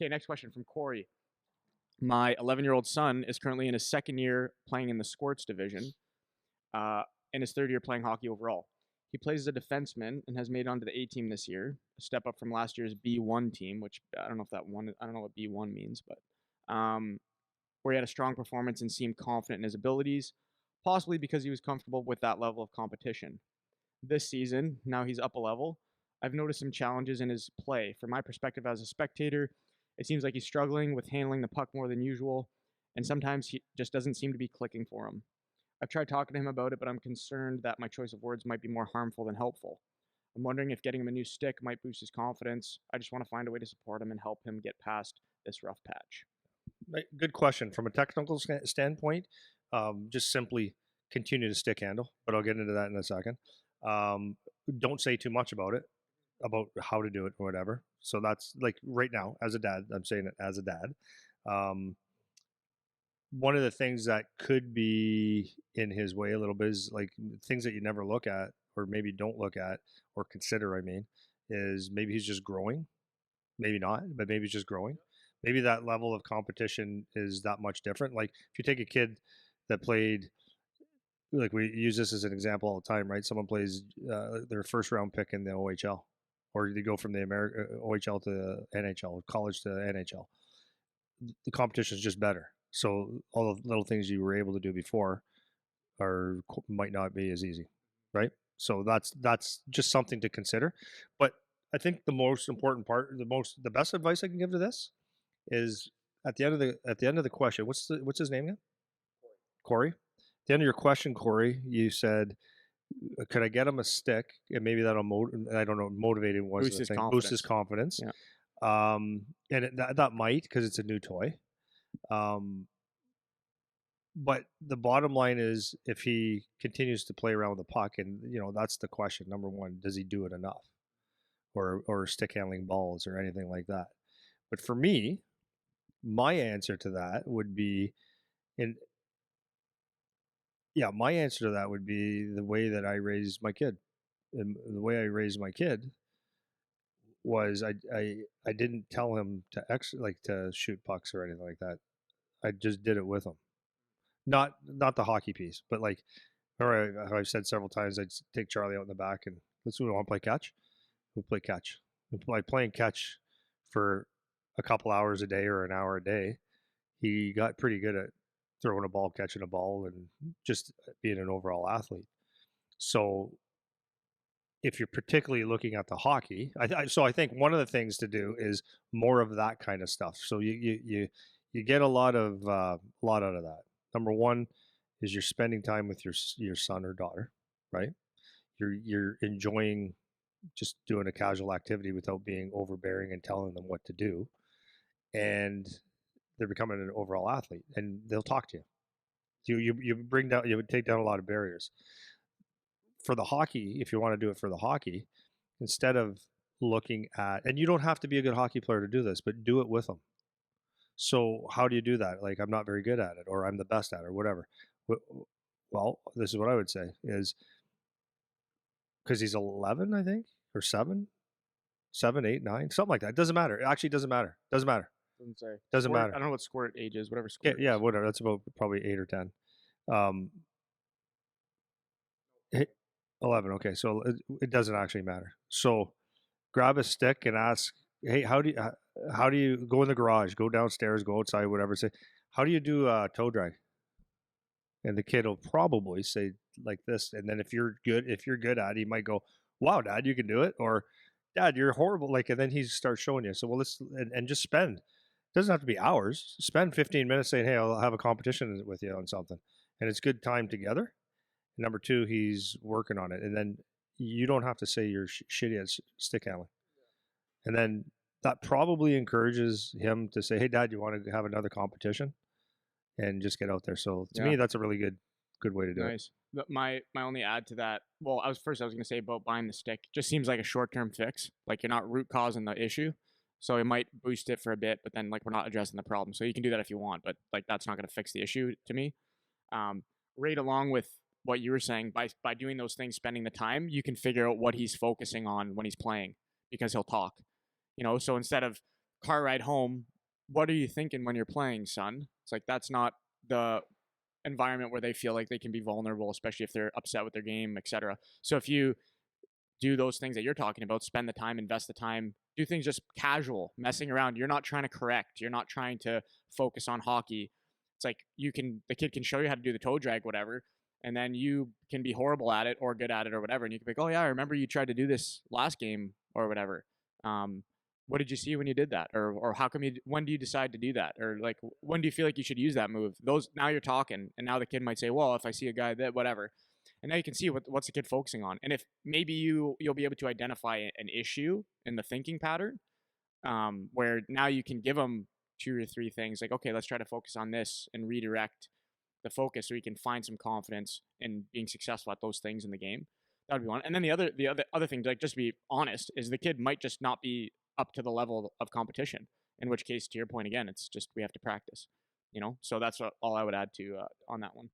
Okay, next question from Corey. My 11-year-old son is currently in his second year playing in the Squirts division, and his third year playing hockey overall. He plays as a defenseman and has made it onto the A team this year, a step up from last year's B1 team, which I don't know what B1 means, but where he had a strong performance and seemed confident in his abilities, possibly because he was comfortable with that level of competition. This season, now he's up a level, I've noticed some challenges in his play. From my perspective as a spectator, it seems like he's struggling with handling the puck more than usual, and sometimes he just doesn't seem to be clicking for him. I've tried talking to him about it, but I'm concerned that my choice of words might be more harmful than helpful. I'm wondering if getting him a new stick might boost his confidence. I just want to find a way to support him and help him get past this rough patch. Good question. From a technical standpoint, just simply continue to stick handle, but I'll get into that in a second. Don't say too much about it, about how to do it or whatever. So that's like right now, as a dad, I'm saying it as a dad. One of the things that could be in his way a little bit is like things that you never look at or maybe don't look at or consider, is maybe he's just growing. Maybe not, but maybe he's just growing. Maybe that level of competition is that much different. Like if you take a kid that played, like we use this as an example all the time, right? Someone plays their first round pick in the OHL, or they go from the OHL to NHL, college to NHL. The competition is just better. So all the little things you were able to do before might not be as easy, right? So that's just something to consider. But I think the most important part, the best advice I can give to this is at the end of the question. What's his name again? Corey. At the end of your question, Corey, you said, "Could I get him a stick?" And maybe that'll motivating was boost his confidence. Yeah. And that might, because it's a new toy. But the bottom line is, if he continues to play around with the puck, and that's the question. Number one, does he do it enough, or stick handling balls or anything like that? But for me, my answer to that would be, my answer to that would be the way that I raised my kid. And the way I raised my kid was I didn't tell him to shoot pucks or anything like that. I just did it with him. Not the hockey piece, but like, how I've said several times, I'd take Charlie out in the back and let's want to play catch. We'll play catch. By playing catch for a couple hours a day or an hour a day, he got pretty good at throwing a ball, catching a ball, and just being an overall athlete. So if you're particularly looking at the hockey, I think one of the things to do is more of that kind of stuff. So you get a lot out of that. Number one is you're spending time with your son or daughter, right? You're enjoying just doing a casual activity without being overbearing and telling them what to do, and they're becoming an overall athlete, and they'll talk to you. You would take down a lot of barriers. For the hockey, if you want to do it for the hockey, instead of looking at, and you don't have to be a good hockey player to do this, but do it with them. So how do you do that? Like, I'm not very good at it, or I'm the best at it, or whatever. Well, this is what I would say is, because he's 11, I think, or 7, 8, 9, something like that. It doesn't matter. It actually doesn't matter. Doesn't matter. Doesn't say. Doesn't matter. I don't know what squirt age is. Whatever squirt. Yeah, whatever. That's about probably 8 or 10. 11. Okay, so it doesn't actually matter. So grab a stick and ask, hey, how do you go in the garage, go downstairs, go outside, whatever, say, how do you do a toe drag? And the kid will probably say like this. And then if you're good at it, he might go, wow, Dad, you can do it. Or, Dad, you're horrible. Like, and then he starts showing you. So, well, and just spend. It doesn't have to be hours. Spend 15 minutes saying, hey, I'll have a competition with you on something. And it's good time together. Number two, he's working on it. And then you don't have to say you're shitty at stick handling. And then that probably encourages him to say, hey, Dad, you want to have another competition? And just get out there. So to me, that's a really good way to do it. My only add to that, well, I was going to say about buying the stick. Just seems like a short-term fix. Like, you're not root causing the issue. So it might boost it for a bit, but then like we're not addressing the problem. So you can do that if you want, but like that's not going to fix the issue to me. Right along with what you were saying, by doing those things, spending the time, you can figure out what he's focusing on when he's playing, because he'll talk. So instead of car ride home, what are you thinking when you're playing, son? It's like that's not the environment where they feel like they can be vulnerable, especially if they're upset with their game, etc. So if you do those things that you're talking about, spend the time, invest the time, do things just casual, messing around. You're not trying to correct. You're not trying to focus on hockey. It's like the kid can show you how to do the toe drag, whatever, and then you can be horrible at it or good at it or whatever. And you can be like, oh yeah, I remember you tried to do this last game or whatever. Um, what did you see when you did that? Or how come when do you decide to do that? Or like, when do you feel like you should use that move? Now you're talking. And now the kid might say, well, if I see a guy that, whatever, and now you can see what's the kid focusing on, and if maybe you'll be able to identify an issue in the thinking pattern, where now you can give them two or three things like, okay, let's try to focus on this and redirect the focus so you can find some confidence in being successful at those things in the game. That would be one. And then the other thing, like, just to be honest, is the kid might just not be up to the level of competition, in which case, to your point again, it's just we have to practice, so that's all I would add to on that one.